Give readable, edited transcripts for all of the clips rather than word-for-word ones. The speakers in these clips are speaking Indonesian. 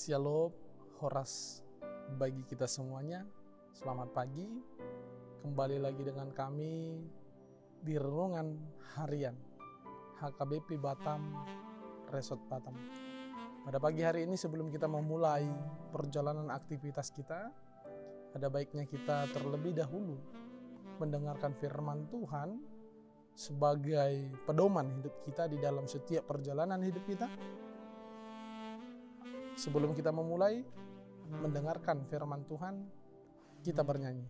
Shalom, Horas bagi kita semuanya. Selamat pagi. Kembali lagi dengan kami di renungan harian HKBP Batam, Resort Batam. Pada pagi hari ini sebelum kita memulai perjalanan aktivitas kita, ada baiknya kita terlebih dahulu mendengarkan firman Tuhan sebagai pedoman hidup kita di dalam setiap perjalanan hidup kita. Sebelum kita memulai mendengarkan firman Tuhan, kita bernyanyi.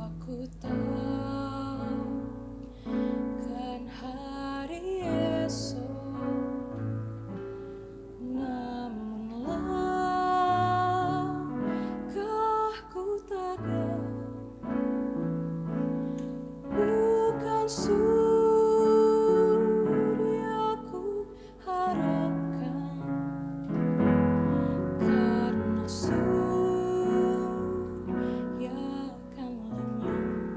Aku tahu kan hari esok, namun langkah ku tegak, bukan surya ku harapkan, karena surya kan lenyap.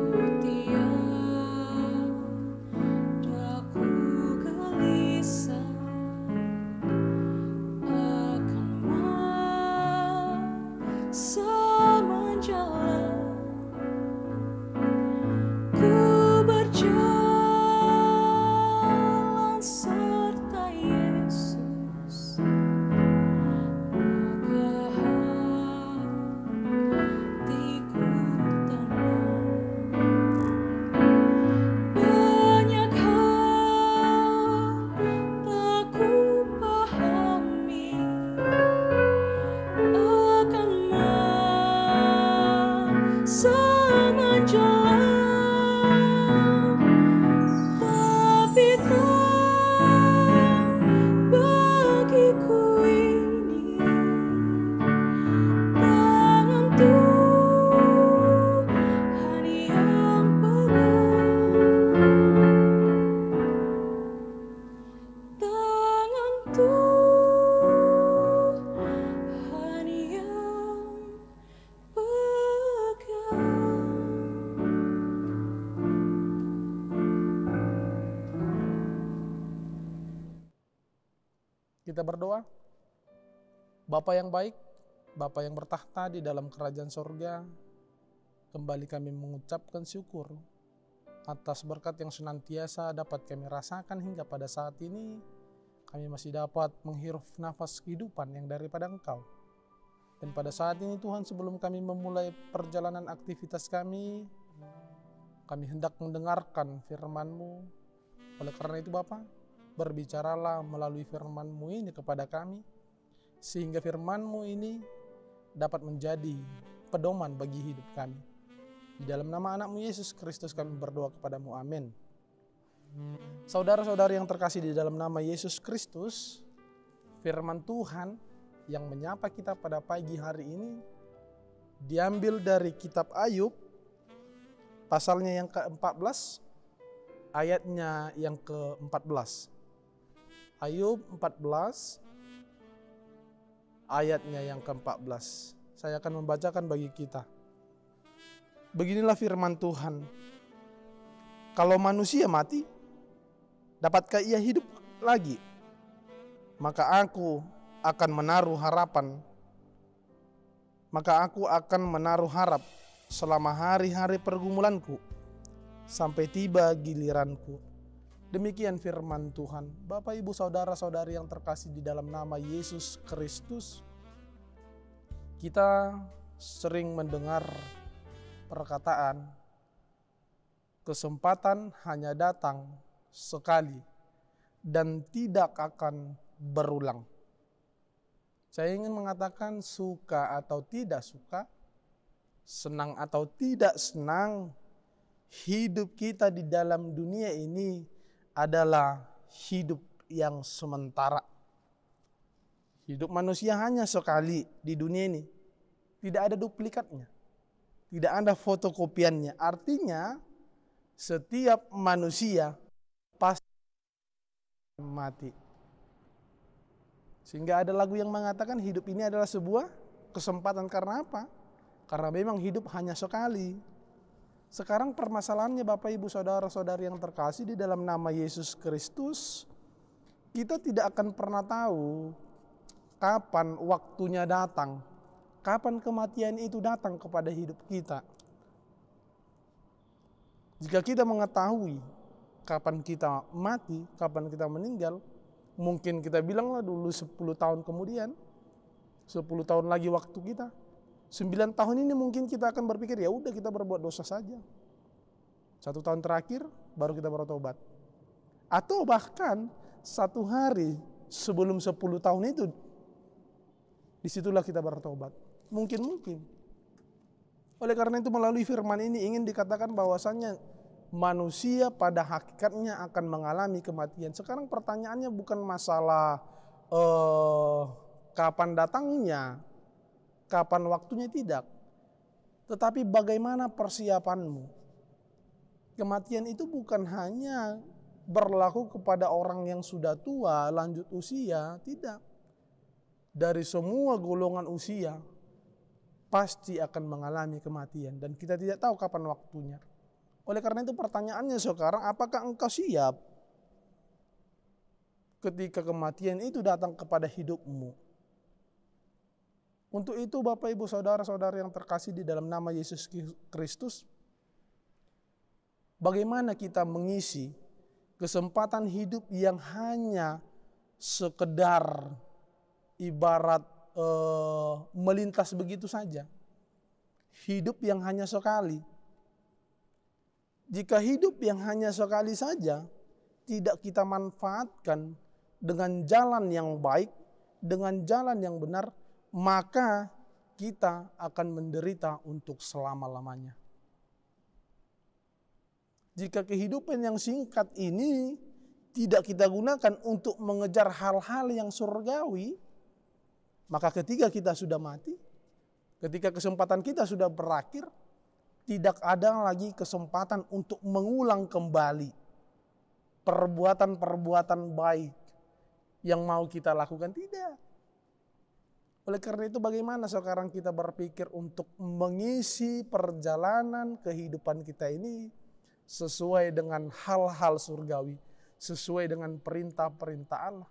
Oh, tiada ku gelisah akan masa menjalan. Ku berjalan serta Yesus, maka hatiku tenang. Banyak hal tak ku pahami akan masa menjalan, tapi terang bagiku ini tangan Tuhan yang pegang, tangan Tuhan yang pegang. Kita berdoa. Bapa yang baik, Bapa yang bertahta di dalam kerajaan sorga, kembali kami mengucapkan syukur atas berkat yang senantiasa dapat kami rasakan hingga pada saat ini. Kami masih dapat menghirup nafas kehidupan yang daripada Engkau. Dan pada saat ini Tuhan, sebelum kami memulai perjalanan aktivitas kami hendak mendengarkan firman-Mu. Oleh karena itu Bapa, berbicaralah melalui firman-Mu ini kepada kami, sehingga firman-Mu ini dapat menjadi pedoman bagi hidup kami. Di dalam nama anak-Mu Yesus Kristus kami berdoa kepadamu, amin. Saudara-saudari yang terkasih di dalam nama Yesus Kristus, firman Tuhan yang menyapa kita pada pagi hari ini diambil dari kitab Ayub, pasalnya yang ke-14, ayatnya yang ke-14. Ayub 14, ayatnya yang ke-14. Saya akan membacakan bagi kita. Beginilah firman Tuhan. Kalau manusia mati, dapatkah ia hidup lagi? Maka aku akan menaruh harapan. Maka aku akan menaruh harap selama hari-hari pergumulanku, sampai tiba giliranku. Demikian firman Tuhan. Bapak, Ibu, Saudara-saudari yang terkasih di dalam nama Yesus Kristus, kita sering mendengar perkataan, kesempatan hanya datang sekali dan tidak akan berulang. Saya ingin mengatakan, suka atau tidak suka, senang atau tidak senang, hidup kita di dalam dunia ini adalah hidup yang sementara. Hidup manusia hanya sekali di dunia ini. Tidak ada duplikatnya. Tidak ada fotokopiannya. Artinya setiap manusia pasti mati. Sehingga ada lagu yang mengatakan hidup ini adalah sebuah kesempatan. Karena apa? Karena memang hidup hanya sekali. Sekarang permasalahannya Bapak Ibu Saudara-saudari yang terkasih di dalam nama Yesus Kristus, kita tidak akan pernah tahu kapan waktunya datang, kapan kematian itu datang kepada hidup kita. Jika kita mengetahui kapan kita mati, kapan kita meninggal, mungkin kita bilanglah dulu 10 tahun kemudian, 10 tahun lagi waktu kita. 9 tahun ini mungkin kita akan berpikir, ya udah kita berbuat dosa saja. 1 tahun terakhir baru kita bertobat. Atau bahkan 1 hari sebelum 10 tahun itu, disitulah kita bertobat. Mungkin. Oleh karena itu melalui firman ini ingin dikatakan bahwasannya manusia pada hakikatnya akan mengalami kematian. Sekarang pertanyaannya bukan masalah kapan datangnya, kapan waktunya, tidak. Tetapi bagaimana persiapanmu. Kematian itu bukan hanya berlaku kepada orang yang sudah tua, lanjut usia, tidak. Dari semua golongan usia pasti akan mengalami kematian dan kita tidak tahu kapan waktunya. Oleh karena itu pertanyaannya sekarang, apakah engkau siap ketika kematian itu datang kepada hidupmu? Untuk itu Bapak Ibu Saudara-saudari yang terkasih di dalam nama Yesus Kristus, bagaimana kita mengisi kesempatan hidup yang hanya sekedar ibarat melintas begitu saja. Hidup yang hanya sekali. Jika hidup yang hanya sekali saja tidak kita manfaatkan dengan jalan yang baik, dengan jalan yang benar, maka kita akan menderita untuk selama-lamanya. Jika kehidupan yang singkat ini tidak kita gunakan untuk mengejar hal-hal yang surgawi, maka ketika kita sudah mati, ketika kesempatan kita sudah berakhir, tidak ada lagi kesempatan untuk mengulang kembali perbuatan-perbuatan baik yang mau kita lakukan, tidak. Oleh karena itu bagaimana sekarang kita berpikir untuk mengisi perjalanan kehidupan kita ini sesuai dengan hal-hal surgawi, sesuai dengan perintah-perintah Allah.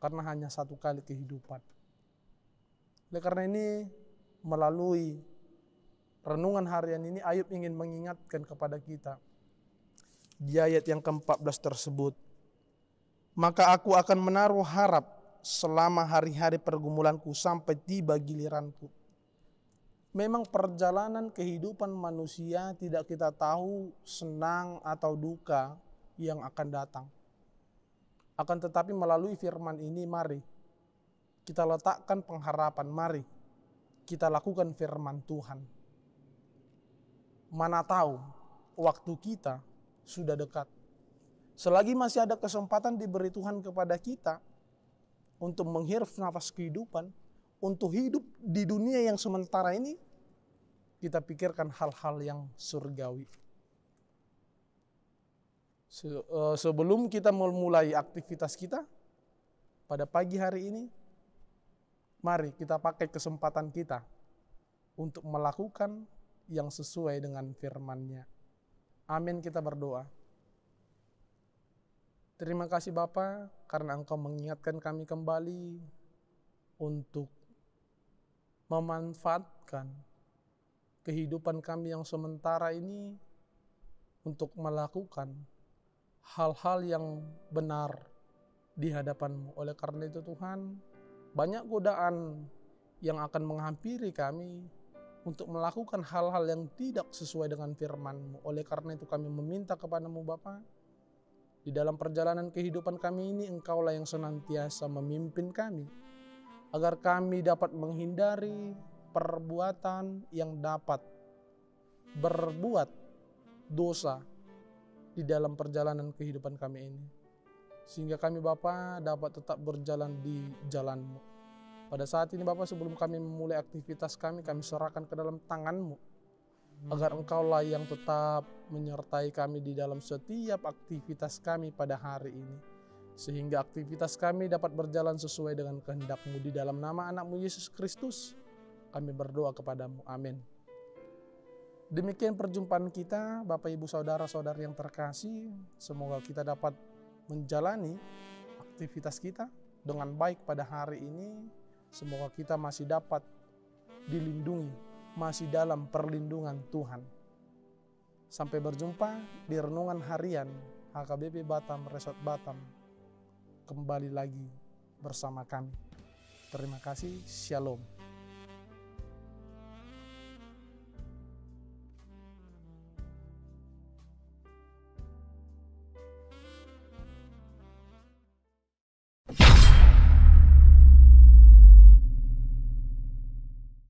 Karena hanya satu kali kehidupan. Oleh karena ini melalui renungan harian ini Ayub ingin mengingatkan kepada kita di ayat yang ke-14 tersebut. Maka aku akan menaruh harap selama hari-hari pergumulanku sampai tiba giliranku. Memang perjalanan kehidupan manusia tidak kita tahu senang atau duka yang akan datang. Akan tetapi melalui firman ini mari kita letakkan pengharapan, mari kita lakukan firman Tuhan. Mana tahu waktu kita sudah dekat. Selagi masih ada kesempatan diberi Tuhan kepada kita untuk menghirup nafas kehidupan, untuk hidup di dunia yang sementara ini, kita pikirkan hal-hal yang surgawi. Sebelum kita memulai aktivitas kita pada pagi hari ini, mari kita pakai kesempatan kita untuk melakukan yang sesuai dengan firman-Nya. Amin, kita berdoa. Terima kasih Bapa karena Engkau mengingatkan kami kembali untuk memanfaatkan kehidupan kami yang sementara ini untuk melakukan hal-hal yang benar di hadapan-Mu. Oleh karena itu Tuhan, banyak godaan yang akan menghampiri kami untuk melakukan hal-hal yang tidak sesuai dengan firman-Mu. Oleh karena itu kami meminta kepada-Mu Bapa, di dalam perjalanan kehidupan kami ini Engkaulah yang senantiasa memimpin kami, agar kami dapat menghindari perbuatan yang dapat berbuat dosa di dalam perjalanan kehidupan kami ini. Sehingga kami Bapa dapat tetap berjalan di jalan-Mu. Pada saat ini Bapa, sebelum kami memulai aktivitas kami serahkan ke dalam tangan-Mu, agar Engkaulah yang tetap menyertai kami di dalam setiap aktivitas kami pada hari ini. Sehingga aktivitas kami dapat berjalan sesuai dengan kehendak-Mu. Di dalam nama anak-Mu Yesus Kristus, Kami berdoa kepadamu. Amin. Demikian perjumpaan kita, Bapak Ibu Saudara-saudari yang terkasih. Semoga kita dapat menjalani aktivitas kita dengan baik pada hari ini. Semoga kita masih dapat dilindungi, masih dalam perlindungan Tuhan. Sampai berjumpa di renungan harian HKBP Batam Resort Batam. Kembali lagi bersama kami. Terima kasih. Shalom.